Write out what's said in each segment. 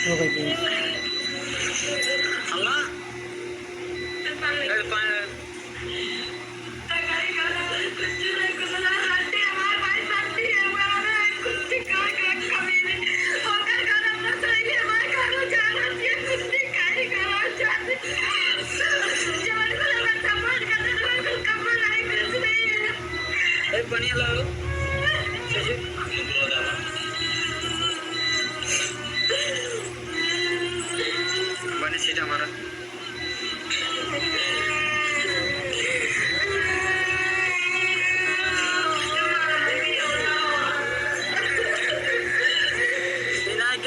हो गई। हमारा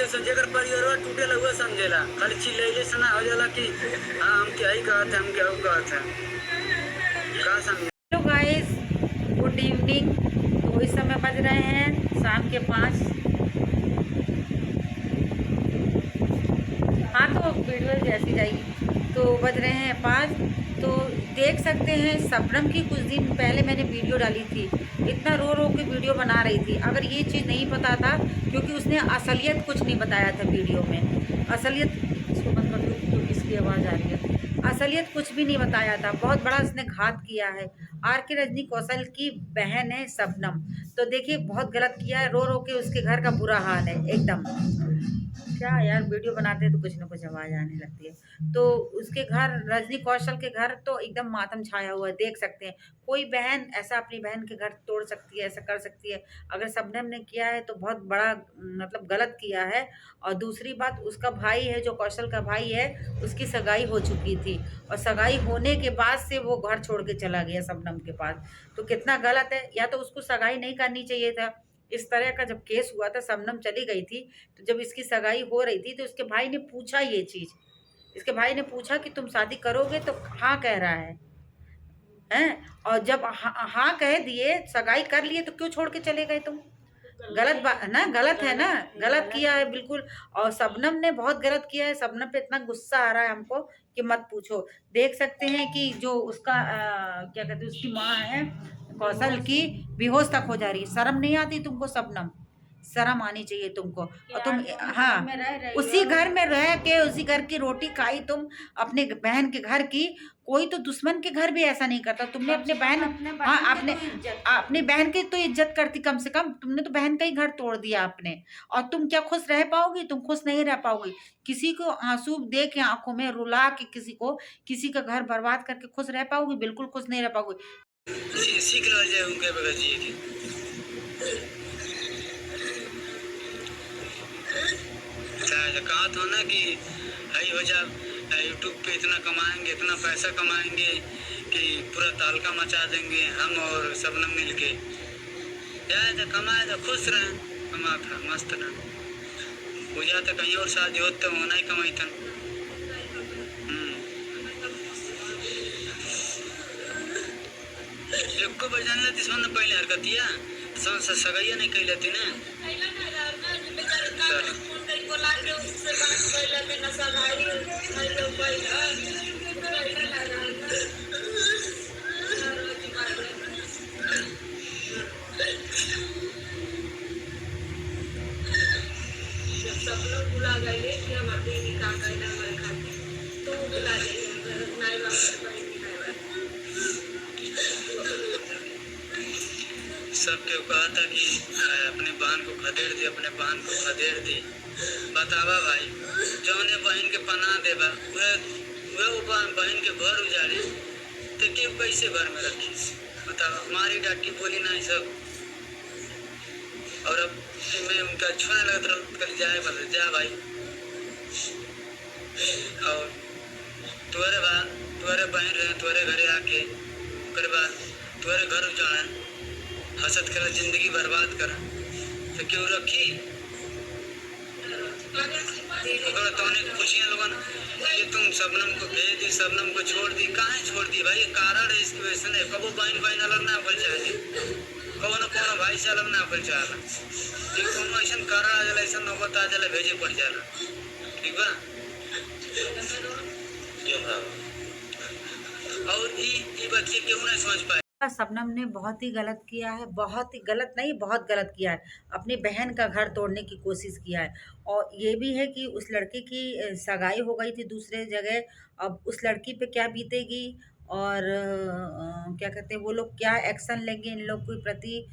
संजय कर परिवार टूटे हुआ समझेला खाली चिल्ले से ना हो जाला कि हाँ हम क्या ही कहते हैं, हम क्या कहते हैं का समझे। Hello guys, good evening. तो इस समय बज रहे हैं शाम के 5। हाँ, तो वीडियो जैसी जाएगी तो बज रहे हैं 5। तो देख सकते हैं शबनम की कुछ दिन पहले मैंने वीडियो डाली थी, इतना रो रो के वीडियो बना रही थी। अगर ये चीज़ नहीं पता था, क्योंकि उसने असलियत कुछ नहीं बताया था वीडियो में। असलियत इसको बंद कर दो क्योंकि इसकी आवाज़ आ रही है। असलियत कुछ भी नहीं बताया था। बहुत बड़ा उसने घात किया है। आर के रजनी कौशल की बहन है शबनम। तो देखिए बहुत गलत किया है। रो रो के उसके घर का बुरा हाल है एकदम। क्या यार, वीडियो बनाते हैं तो कुछ ना कुछ आवाज़ आने लगती है। तो उसके घर, रजनी कौशल के घर तो एकदम मातम छाया हुआ है। देख सकते हैं कोई बहन ऐसा अपनी बहन के घर तोड़ सकती है, ऐसा कर सकती है। अगर शबनम ने किया है तो बहुत बड़ा मतलब गलत किया है। और दूसरी बात, उसका भाई है जो कौशल का भाई है, उसकी सगाई हो चुकी थी और सगाई होने के बाद से वो घर छोड़ के चला गया शबनम के पास। तो कितना गलत है। या तो उसको सगाई नहीं करनी चाहिए था। इस तरह का जब केस हुआ था, शबनम चली गई थी, तो जब इसकी सगाई हो रही थी तो इसके भाई ने पूछा ये चीज़। इसके भाई ने पूछा कि तुम शादी करोगे, तो हाँ कह रहा है हैं। और जब हाँ कह दिए, सगाई कर लिए, तो क्यों छोड़ के चले गए तुम? गलत बात है ना, गलत है ना, गलत किया है बिल्कुल। और शबनम ने बहुत गलत किया है। शबनम पे इतना गुस्सा आ रहा है हमको कि मत पूछो। देख सकते हैं कि जो उसका क्या कहते हैं, उसकी माँ है कौशल की, बेहोश तक हो जा रही है। शर्म नहीं आती तुमको शबनम? शर्म आनी चाहिए तुमको। और तुम हाँ, उसी घर में रह के उसी घर की रोटी खाई तुम, अपने बहन के घर की। कोई तो दुश्मन के घर भी ऐसा नहीं करता। तुमने अपने बहन, हाँ, अपनी बहन की तो इज्जत करती कम से कम। तुमने तो बहन का ही घर तोड़ दिया आपने। और तुम क्या खुश रह पाओगी? तुम खुश नहीं रह पाओगी। किसी को आंसू दे के आंखों में रुला के किसी का घर बर्बाद करके खुश रह पाओगी? बिल्कुल खुश नहीं रह पाओगी। सीख लो जाए उनके बगैर जिए की कहा था ना कि हाई हो जा, यूट्यूब पे इतना कमाएंगे, इतना पैसा कमाएंगे कि पूरा तालका मचा देंगे हम और शबनम मिलके। जाए तो कमाए तो खुश रहे, कमा था मस्त रहे। हो जाता कहीं और शादी होते तो होना ही कमाई था। एक बजाने लेती सोन पहले हरकतिया सगैया नहीं कही लेती ना। सब लोग बुला गए कि हमारे का कहना हमारे खाते तो बुला सबके कहा था कि अपने बहन को खदेड़ दी, अपने बहन को खदेड़ दी। बतावा भाई, जौने बहन के पना देबा वे बहन के घर उजाड़ी तो क्यों कैसे घर में रखी? बतावा, मारी डाटी बोली नहीं सब। और अब मैं उनका छूने लगा तो कल जाए बदल जा भाई। और तुम्हारे बहन रहे तुम्हारे घरे आके बाद तुम्हारे घर उजाड़ा, हसत कर जिंदगी बर्बाद कर तो क्यों रखी? तोने खुशियाँ लोगन ये तुम शबनम को भेज दी, शबनम को छोड़ दी। कहाँ छोड़ दी भाई? कारण है इसकी वजह से नहीं। कबो बहन बहन अलग ना बोल चाहे, कबो न कोनो भाई से अलग ना बोल चाहे। कोनो ऐसा कारण आ जाला, ऐसा नौबत आ जाला, भेजे पड़ जाला। ठीक बा? और ये बच्चे क्यों नहीं समझ पाए? शबनम ने बहुत ही गलत किया है, बहुत ही गलत नहीं, बहुत गलत किया है। अपनी बहन का घर तोड़ने की कोशिश किया है। और ये भी है कि उस लड़के की सगाई हो गई थी दूसरे जगह। अब उस लड़की पे क्या बीतेगी और क्या कहते हैं वो लोग, क्या एक्शन लेंगे इन लोग के प्रति।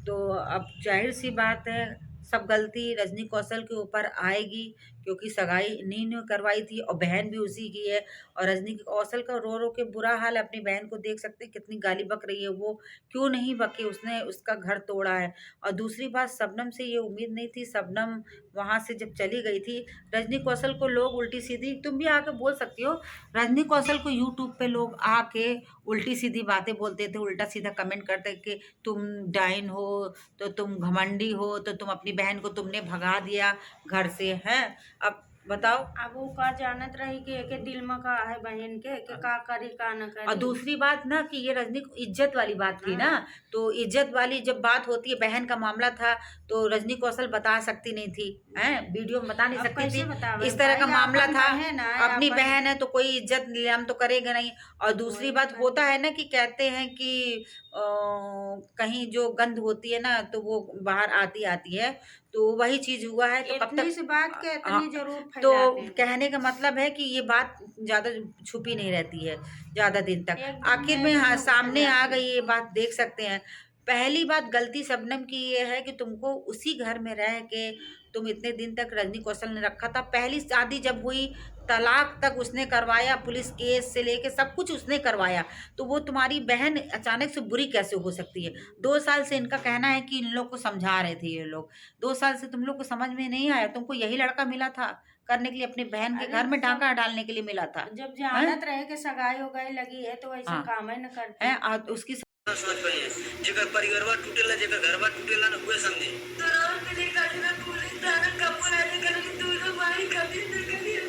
तो अब जाहिर सी बात है, सब गलती रजनी कौशल के ऊपर आएगी, क्योंकि सगाई इन्हीं ने करवाई थी और बहन भी उसी की है। और रजनी कौशल का रो रो के बुरा हाल है, अपनी बहन को देख सकते हैं कितनी गाली बक रही है वो। क्यों नहीं बकी, उसने उसका घर तोड़ा है। और दूसरी बात, शबनम से ये उम्मीद नहीं थी। शबनम वहां से जब चली गई थी, रजनी कौशल को लोग उल्टी सीधी, तुम भी आके बोल सकती हो, रजनी कौशल को यूट्यूब पे लोग आके उल्टी सीधी बातें बोलते थे, उल्टा सीधा कमेंट करते कि तुम डाइन हो, तो तुम घमंडी हो, तो तुम अपनी बहन को तुमने भगा दिया घर से है। अब बताओ। अब वो का जानत रही के दिल में का है बहन के का करी का न और करी। दूसरी बात ना कि ये रजनी को इज्जत वाली बात थी ना, तो इज्जत वाली जब बात होती है, बहन का मामला था, तो रजनी कौशल बता सकती नहीं थी, हैं वीडियो में बता नहीं अब सकती कैसे थी। बतावे इस तरह का भाई, मामला अपन था, बहन है, अपनी अपन- बहन है तो कोई इज्जत नीलाम तो करेगा नहीं। और दूसरी वही बात बात होता है ना कि कहते हैं कि कहीं जो गंध होती है ना तो वो बाहर आती आती है, तो वही चीज हुआ है। तो कब इतनी तक सी बात के हाँ, इतनी जरूर तो फैलाते हैं। कहने का मतलब है कि ये बात ज्यादा छुपी नहीं रहती है ज्यादा दिन तक। एक दिन आखिर में में हाँ, उगल सामने आ जाती है। गई ये बात, देख सकते हैं। पहली बात गलती शबनम की ये है कि तुमको उसी घर में रह के तुम इतने दिन तक, रजनी कौशल ने रखा था। पहली शादी जब हुई, तलाक तक उसने करवाया, पुलिस केस से लेके सब कुछ उसने करवाया, तो वो तुम्हारी बहन अचानक से बुरी कैसे हो सकती है। 2 साल से इनका कहना है कि इन लोग को समझा रहे थे ये लोग, 2 साल से तुम लोग को समझ में नहीं आया। तुमको यही लड़का मिला था करने के लिए, अपनी बहन के अरे घर में सब डाका डालने के लिए मिला था। जब हैं? जानत रहे के सगाई हो गई लगी है तो ऐसा हाँ, काम ही न करते। हैं और उसकी समझ पाई है जेकर परिवारवा टूटेला जेकर घरवा टूटेला ना हुए समझे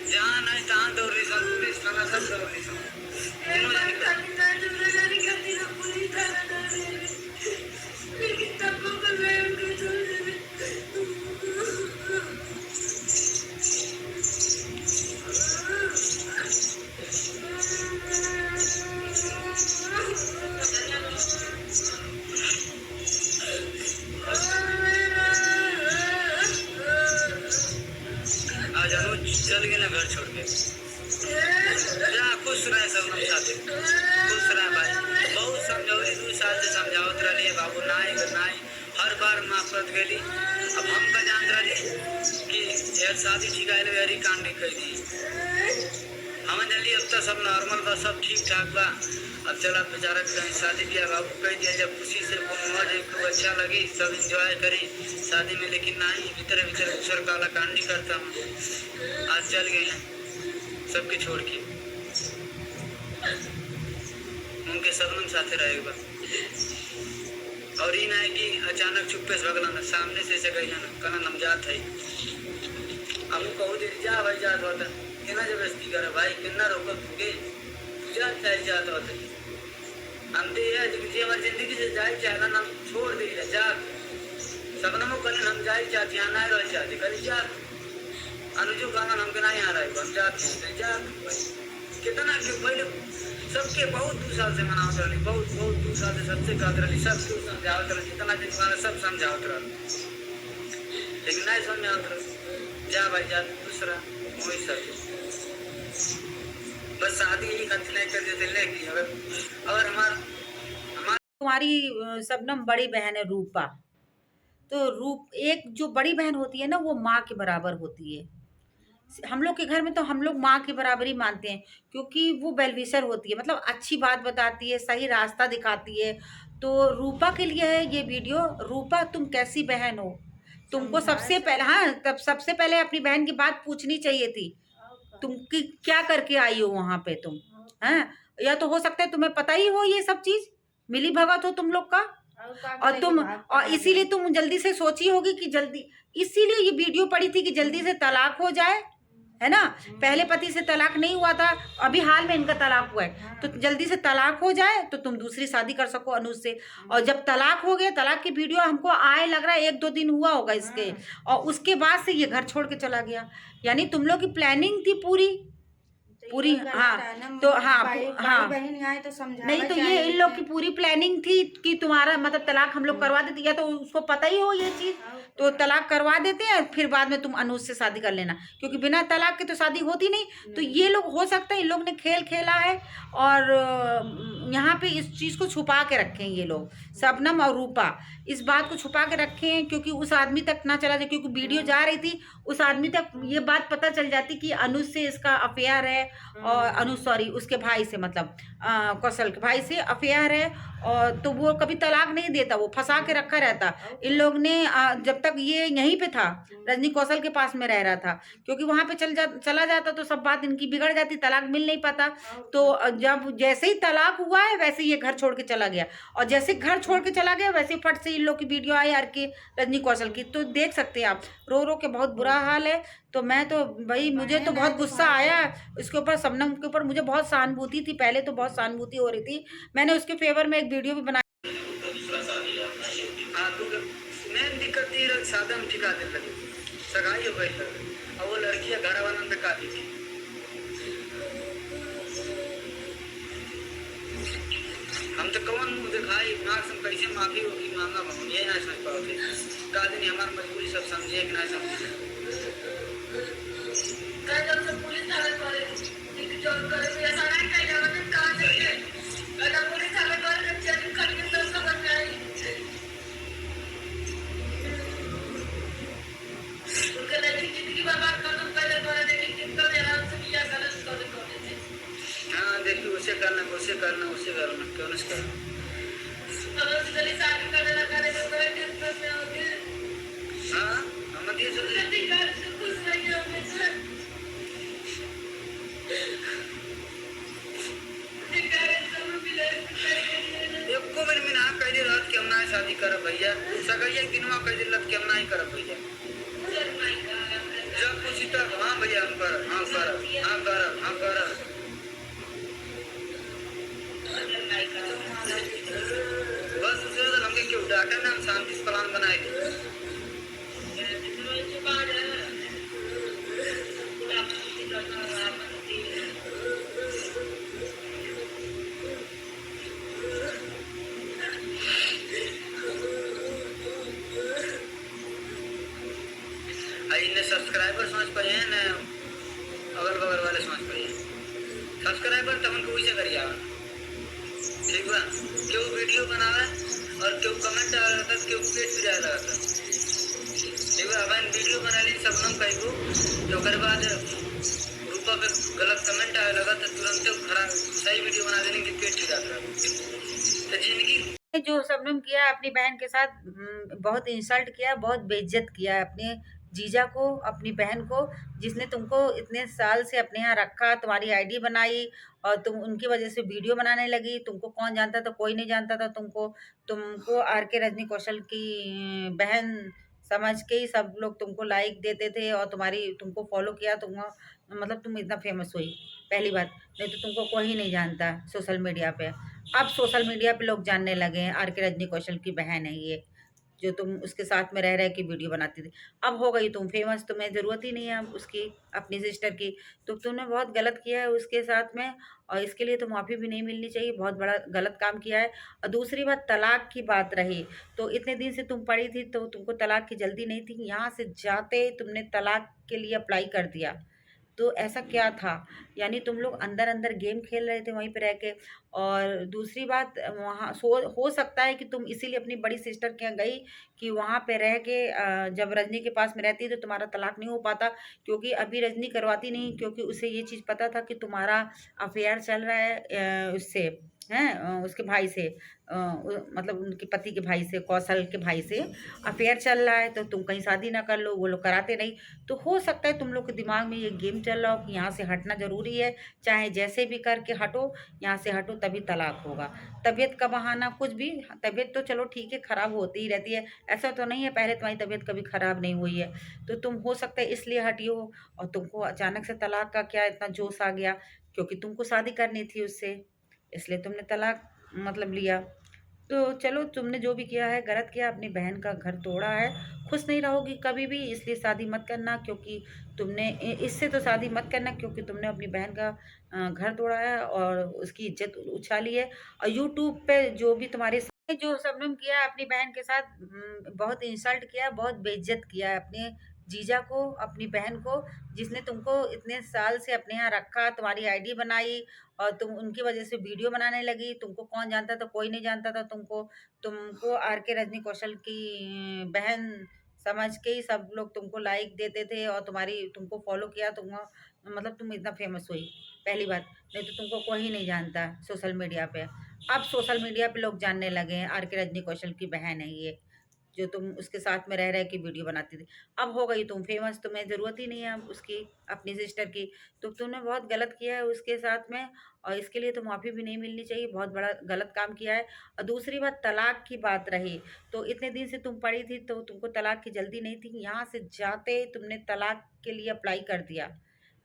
जहाँ नहीं तहाँ दौड़ी सब पुलिस थाना सब दौड़ी सब तीनों जाने का आज अनुज चल गए ना घर छोड़ के जा खुश रहे सब हम साथे खुश रहे भाई बहुत समझौली 2 साल से समझावत रही बाबू नाई नाई हर बार माफ करत गली। अब हम का जानत रही कि यार शादी ठीक है यारी कांड कर दी हम जल्दी अब तो सब नॉर्मल बा सब ठीक ठाक बा। अब चला बेचारा कहीं शादी किया बाबू कह दिया जब खुशी से मौज एक तो अच्छा लगी सब इंजॉय करी शादी में, लेकिन नहीं भीतर भीतर दूसर काला कांड करता हूँ। आज चल गए हैं सबके छोड़ के, उनके सबनम साथे रहेगा। और ये ना है कि अचानक चुप्पे से भगला ना, सामने से गई ना कना नमजात है हम कहू दे जा भाई जात होता कितना जबरदस्ती करे भाई कितना रोक तुके जा चाहे जात होता हम दे है जी हमारी जिंदगी से जाए चाहे ना छोड़ दे जा सबनम कल हम जाए चाहते यहाँ ना रह चाहते कल जा अनुजो गाना हमके ना यहाँ रहे हम जाते हैं जा भाई कितना क्यों पहले सबके बहुत 2 साल से मनावत रही बहुत बहुत 2 साल से सबसे कहत रही सबके समझावत रही जितना दिन सब समझावत रही लेकिन नहीं समझावत रही जा भाई जा दूसरा वही सब बस शादी ही खर्च नहीं कर देते लेगी। अगर हमारा तुम्हारी शबनम बड़ी बहन है रूपा, तो रूप एक जो बड़ी बहन होती है ना वो माँ के बराबर होती है। हम लोग के घर में तो हम लोग माँ के बराबर ही मानते हैं, क्योंकि वो वेलविशर होती है, मतलब अच्छी बात बताती है, सही रास्ता दिखाती है। तो रूपा के लिए है ये वीडियो। रूपा तुम कैसी बहन हो, तुमको सबसे पहले, हाँ तब सबसे पहले अपनी बहन की बात पूछनी चाहिए थी। तुम की क्या करके आई हो वहां पे तुम, हैं? या तो हो सकता है तुम्हें पता ही हो ये सब चीज, मिली भगत हो तुम लोग का। और तुम, और इसीलिए तुम जल्दी से सोची होगी कि जल्दी, इसीलिए ये वीडियो पड़ी थी कि जल्दी से तलाक हो जाए, है ना। पहले पति से तलाक नहीं हुआ था, अभी हाल में इनका तलाक हुआ है, तो जल्दी से तलाक हो जाए तो तुम दूसरी शादी कर सको अनुज से। और जब तलाक हो गया, तलाक की वीडियो हमको आए लग रहा है 1-2 दिन हुआ होगा इसके, और उसके बाद से ये घर छोड़ के चला गया। यानी तुम लोग की प्लानिंग थी पूरी, पूरी, ये गलत हाँ है ना, तो हाँ भाई हाँ बहन आए तो नहीं, समझाना तो ये चाहिए इन लोग कि की पूरी प्लानिंग थी कि तुम्हारा मतलब तलाक हम लोग करवा देते, या तो उसको पता ही हो ये चीज तो तलाक करवा देते हैं, फिर बाद में तुम अनुज से शादी कर लेना, क्योंकि बिना तलाक के तो शादी होती नहीं। तो ये लोग हो सकता है इन लोग ने खेल खेला है, और यहाँ पे इस चीज को छुपा के रखे हैं ये लोग, शबनम और रूपा इस बात को छुपा के रखे हैं, क्योंकि उस आदमी तक ना चला जाए, क्योंकि वीडियो जा रही थी उस आदमी तक ये बात पता चल जाती कि अनुज से इसका अफेयर है, और अनुज सॉरी उसके भाई से, मतलब कौशल के भाई से अफेयर है, और तो वो कभी तलाक नहीं देता, वो फंसा के रखा रहता। इन लोग ने जब तक ये यहीं पे था, रजनी कौशल के पास में रह रहा था, क्योंकि वहां पे चला जाता तो सब बात इनकी बिगड़ जाती, तलाक मिल नहीं पाता। तो जब जैसे ही तलाक हुआ है वैसे ही ये घर छोड़ के चला गया, और जैसे घर छोड़ के चला गया वैसे फट से इन लोग की वीडियो आई यार के रजनी कौशल की, तो देख सकते हैं आप रो रो के बहुत बुरा हाल है। तो मैं तो भाई मुझे तो बहुत गुस्सा आया इसके ऊपर, शबनम के ऊपर मुझे बहुत सहानुभूति थी, पहले तो बहुत सहानुभूति हो रही थी, मैंने उसके फेवर में एक वीडियो भी बनाया। हाँ तो मेन दिक्कत ये रहा, सादा में ठिका दे लगे, सगाई हो गई लगे, और वो लड़की घर वालों ने का दी थी। हम तो कौन मुँह दिखाई माँ से कैसे माफी होगी मांगा हम ये ना समझ पाओगे, का दिन हमारी मजबूरी सब समझे कि ना समझे। हाँ देखिए उसे करना उसे करना उसे करना क्यों नहीं करना। हाँ हम दिए एको मिनट में ना कह दे रात के हम ना शादी करब भैया, सगैया दिनवा कह दिलत के हम ना ही करब भैया, जब पूछी तब हाँ भैया हम करब, हाँ करब, हाँ करब, हाँ करब। बस उसे तो हमके क्यों डाटा ना, हम शांति से प्लान बनाए थे। इन्हें सब्सक्राइबर समझ पाए हैं ना, अगल बगल वाले समझ पाए हैं सब्सक्राइबर तब उनको वैसे करिए ठीक बा, क्यों वीडियो बनावे और क्यों कमेंट आ रहा था, क्यों पेज भी डाल रहा था ठीक बा। अपन वीडियो बना ली शबनम कहीं को, तो कर बाद रूपा पे गलत कमेंट आने लगा तो तुरंत खराब सही वीडियो बना देने की पेज भी डाल रहा तो जिंदगी जो शबनम किया अपनी बहन के साथ, बहुत इंसल्ट किया, बहुत बेइज्जत किया अपने जीजा को, अपनी बहन को, जिसने तुमको इतने साल से अपने यहाँ रखा, तुम्हारी आईडी बनाई, और तुम उनकी वजह से वीडियो बनाने लगी। तुमको कौन जानता था, कोई नहीं जानता था तुमको, तुमको आर के रजनी कौशल की बहन समझ के ही सब लोग तुमको लाइक देते थे, और तुमको फॉलो किया, मतलब तुम इतना फेमस हुई पहली बात, नहीं तो तुमको कोई नहीं जानता सोशल मीडिया पे। अब सोशल मीडिया पे लोग जानने लगे हैं आर के रजनी कौशल की बहन है ये, जो तुम उसके साथ में रह के वीडियो बनाती थी। अब हो गई तुम फेमस, तुम्हें ज़रूरत ही नहीं है अब उसकी, अपनी सिस्टर की। तो तुमने बहुत गलत किया है उसके साथ में, और इसके लिए तो माफ़ी भी नहीं मिलनी चाहिए, बहुत बड़ा गलत काम किया है। और दूसरी बात, तलाक की बात रही, तो इतने दिन से तुम पड़ी थी तो तुमको तलाक की जल्दी नहीं थी, यहाँ से जाते तुमने तलाक के लिए अप्लाई कर दिया, तो ऐसा क्या था? यानी तुम लोग अंदर अंदर गेम खेल रहे थे वहीं पे रह के। और दूसरी बात, वहाँ हो सकता है कि तुम इसीलिए अपनी बड़ी सिस्टर के यहाँ गई कि वहाँ पे रह के जब रजनी के पास में रहती तो तुम्हारा तलाक नहीं हो पाता, क्योंकि अभी रजनी करवाती नहीं, क्योंकि उसे ये चीज़ पता था कि तुम्हारा अफेयर चल रहा है उससे, हैं उसके भाई से, मतलब उनके पति के भाई से, कौशल के भाई से अफेयर चल रहा है, तो तुम कहीं शादी ना कर लो, वो लोग कराते नहीं। तो हो सकता है तुम लोग के दिमाग में ये गेम चल रहा हो कि यहाँ से हटना ज़रूरी है, चाहे जैसे भी करके हटो, यहाँ से हटो तभी तलाक होगा। तबीयत का बहाना कुछ भी, तबीयत तो चलो ठीक है ख़राब होती ही रहती है, ऐसा तो नहीं है पहले तुम्हारी तबीयत कभी ख़राब नहीं हुई है, तो तुम हो सकता है इसलिए हटी हो, और तुमको अचानक से तलाक का क्या इतना जोश आ गया, क्योंकि तुमको शादी करनी थी उससे, इसलिए तुमने तलाक मतलब लिया। तो चलो तुमने जो भी किया है गलत किया, अपनी बहन का घर तोड़ा है, खुश नहीं रहोगी कभी भी, इसलिए शादी मत करना, क्योंकि तुमने इससे तो शादी मत करना क्योंकि तुमने अपनी बहन का घर तोड़ा है और उसकी इज्जत उछाली है। और यूट्यूब पे जो भी तुम्हारे जो शबनम किया है अपनी बहन के साथ, बहुत इंसल्ट किया, बहुत बेइज्जत किया है अपने जीजा को, अपनी बहन को, जिसने तुमको इतने साल से अपने यहाँ रखा, तुम्हारी आईडी बनाई और तुम उनकी वजह से वीडियो बनाने लगी। तुमको कौन जानता था? कोई नहीं जानता था तुमको। तुमको आर के रजनी कौशल की बहन समझ के ही सब लोग तुमको लाइक देते थे और तुमको फॉलो किया, मतलब तुम इतना फेमस हुई पहली बात। नहीं तो तुमको कोई नहीं जानता सोशल मीडिया पे। अब सोशल मीडिया पे लोग जानने लगे हैं आर के रजनी कौशल की बहन है ये, जो तुम उसके साथ में रह रह के वीडियो बनाती थी। अब हो गई तुम फेमस, तुम्हें ज़रूरत ही नहीं है अब उसकी, अपनी सिस्टर की। तो तुमने बहुत गलत किया है उसके साथ में और इसके लिए तो माफ़ी भी नहीं मिलनी चाहिए, बहुत बड़ा गलत काम किया है। और दूसरी बात तलाक की बात रही, तो इतने दिन से तुम पड़ी थी तो तुमको तलाक की जल्दी नहीं थी, यहाँ से जाते तुमने तलाक के लिए अप्लाई कर दिया।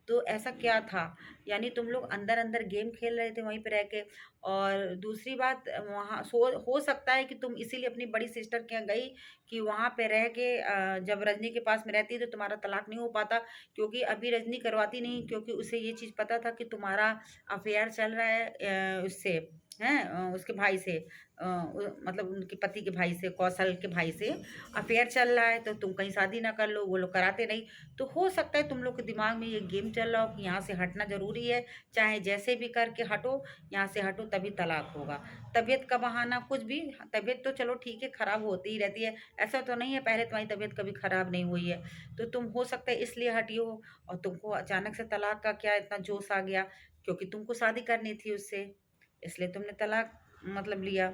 तो ऐसा क्या था? यानी तुम लोग अंदर-अंदर गेम खेल रहे थे वहीं पे रह के। और दूसरी बात, वहाँ हो सकता है कि तुम इसीलिए अपनी बड़ी सिस्टर के यहाँ गई कि वहाँ पे रह के जब रजनी के पास में रहती तो तुम्हारा तलाक नहीं हो पाता, क्योंकि अभी रजनी करवाती नहीं, क्योंकि उसे ये चीज़ पता था कि तुम्हारा अफेयर चल रहा है उससे, हैं उसके भाई से, मतलब उनके पति के भाई से, कौशल के भाई से अफेयर चल रहा है, तो तुम कहीं शादी ना कर लो, वो लोग कराते नहीं। तो हो सकता है तुम लोग के दिमाग में ये गेम चल रहा हो कि यहाँ से हटना ज़रूरी है, चाहे जैसे भी करके हटो, यहाँ से हटो तभी तलाक होगा। तबीयत का बहाना कुछ भी, तबीयत तो चलो ठीक है ख़राब होती ही रहती है, ऐसा तो नहीं है पहले तुम्हारी तबीयत कभी ख़राब नहीं हुई है। तो तुम हो सकता है इसलिए हटी हो और तुमको अचानक से तलाक का क्या इतना जोश आ गया, क्योंकि तुमको शादी करनी थी उससे, इसलिए तुमने तलाक मतलब लिया।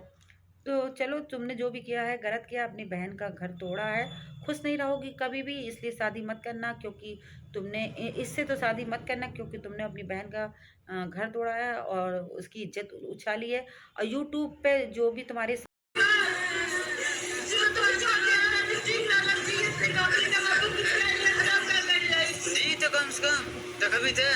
तो चलो तुमने जो भी किया है गलत किया, अपनी बहन का घर तोड़ा है, खुश नहीं रहोगी कभी भी, इसलिए शादी मत करना, क्योंकि इससे तो शादी मत करना क्योंकि तुमने अपनी बहन का घर तोड़ा है और उसकी इज्जत उछाली है। और यूट्यूब पे जो भी तुम्हारे जी तो कम से कम तक भी थे